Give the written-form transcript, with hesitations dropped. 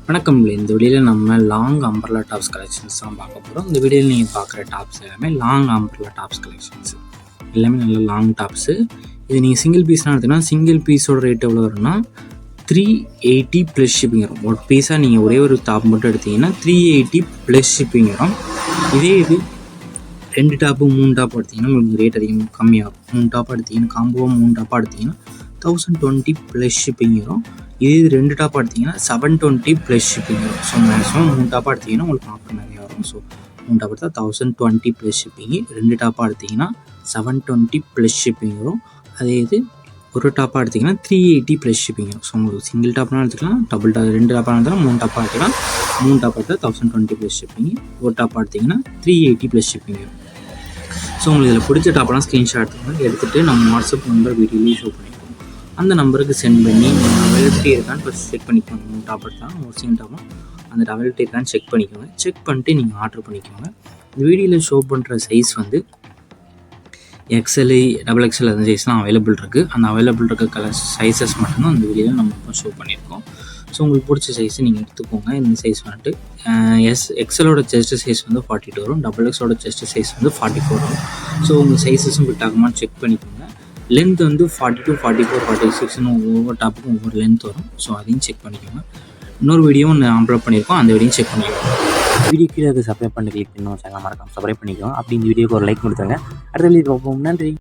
வணக்கம். இந்த வீடியோவில் நம்ம லாங் அம்பர்லா டாப்ஸ் கலெக்ஷன்ஸ் தான் பார்க்க போகிறோம். இந்த வீடியோவில் நீங்கள் பார்க்குற டாப்ஸ் எல்லாமே லாங் அம்பர்லா டாப்ஸ் கலெக்ஷன்ஸ் எல்லாமே நல்ல லாங் டாப்ஸு. இது நீங்கள் சிங்கிள் பீஸ்லாம் எடுத்தீங்கன்னா சிங்கிள் பீஸோட ரேட் எவ்வளோ வரும்னா 380 ப்ளஸ் ஷிப்பிங் வரும். ஒரு பீஸாக நீங்கள் ஒரே ஒரு டாப் மட்டும் எடுத்தீங்கன்னா 380 ப்ளஸ் ஷிப்பிங் வரும். இதே இது 2 டாப்பு 3 டாப் எடுத்திங்கன்னா உங்களுக்கு ரேட் அதிகம் கம்மியாகும். 3 டாப் எடுத்திங்கன்னா காம்போவாக 3 டாப்பாக எடுத்திங்கன்னா 1020 ப்ளஸ் ஷிப்பிங் வரும். இதே இது 2 டாப் எடுத்திங்கன்னா 720 ப்ளஸ் ஷிப்பிங் வரும். ஸோ மேக்ஸிமம் 3 டாப்பாக எடுத்திங்கன்னா உங்களுக்கு ஆஃபர் நிறையா வரும். ஸோ 3 டாப் எடுத்தால் 1020 ப்ளஸ் ஷிப்பிங்கு, 2 டாப்பாக எடுத்திங்கன்னா 720 ப்ளஸ் ஷிப்பிங் வரும். அதே இது ஒரு டாப்பாக எடுத்திங்கன்னா 380 ப்ளஸ் ஷிப்பிங் வரும். ஸோ உங்களுக்கு சிங்கிள் டாப்னால் எடுத்துக்கலாம், டபுள் டாப் 2 டாப்பாக எடுத்தாலும் 3 டாப்பாக எடுத்துக்கலாம். 3 டாப் எடுத்தால் 1020 ப்ளஸ் ஷிப்பிங்கு, ஒரு டாப்பாக எடுத்திங்கன்னா 380 ப்ளஸ் ஷிப்பிங் வரும். ஸோ உங்களுக்கு இதில் பிடிச்ச டாப்பெல்லாம் ஸ்க்ரீன்ஷாட் எடுத்துகிட்டு நம்ம வாட்ஸ்அப் நம்பர் வீடியோலேயும் ஷோ பண்ணியிருக்கோம். அந்த நம்பருக்கு சென்ட் பண்ணி அவைலபிலிட்டி இருக்கான்னு ஃபஸ்ட் செக் பண்ணிக்கோங்க. 3 டாப் எடுத்தாலும் ஒரு சிங்கிள் டாப்பும் அந்த அவைலபிலிட்டி இருக்கான்னு செக் பண்ணிக்கோங்க. செக் பண்ணிட்டு நீங்கள் ஆர்டர் பண்ணிக்கோங்க. இந்த வீடியோவில் ஷோ பண்ணுற சைஸ் வந்து XL, XXL அந்த சைஸ்லாம் அவைலபிள் இருக்குது. அந்த அவைலபிள் இருக்க கலர் சைஸஸ் மட்டும்தான் அந்த வீடியோவில் நம்ம இப்போ ஷோ பண்ணியிருக்கோம். ஸோ உங்களுக்கு பிடிச்ச சைஸை நீங்கள் எடுத்துக்கோங்க. இந்த சைஸ் வந்துட்டு XLோட செஸ்ட் சைஸ் வந்து 42 வரும், XXோட செஸ்ட் சைஸ் வந்து 44 வரும். ஸோ உங்கள் சைஸஸும் ஃபிட் ஆகுமான்னு செக் பண்ணிக்கோங்க. லென்த் வந்து 42, 44, 46ன்னு ஒவ்வொரு டாப்புக்கும் ஒவ்வொரு லென்த் வரும். ஸோ அதையும் செக் பண்ணிக்கோங்க. இன்னொரு வீடியோவும் நான் அப்லோட் பண்ணியிருக்கோம், அந்த வீடியோவும் செக் பண்ணிக்கோங்க. வீடியோ கீழே சப்ஸ்கிரைப் பண்ணி கிளிக் பண்ணி சேனல் மறக்காம சப்ஸ்கிரைப் பண்ணிக்கோங்க. அப்படி இந்த வீடியோக்கு ஒரு லைக் கொடுத்துருங்க. அடுத்த வீடியோ பார்ப்போம். நன்றி.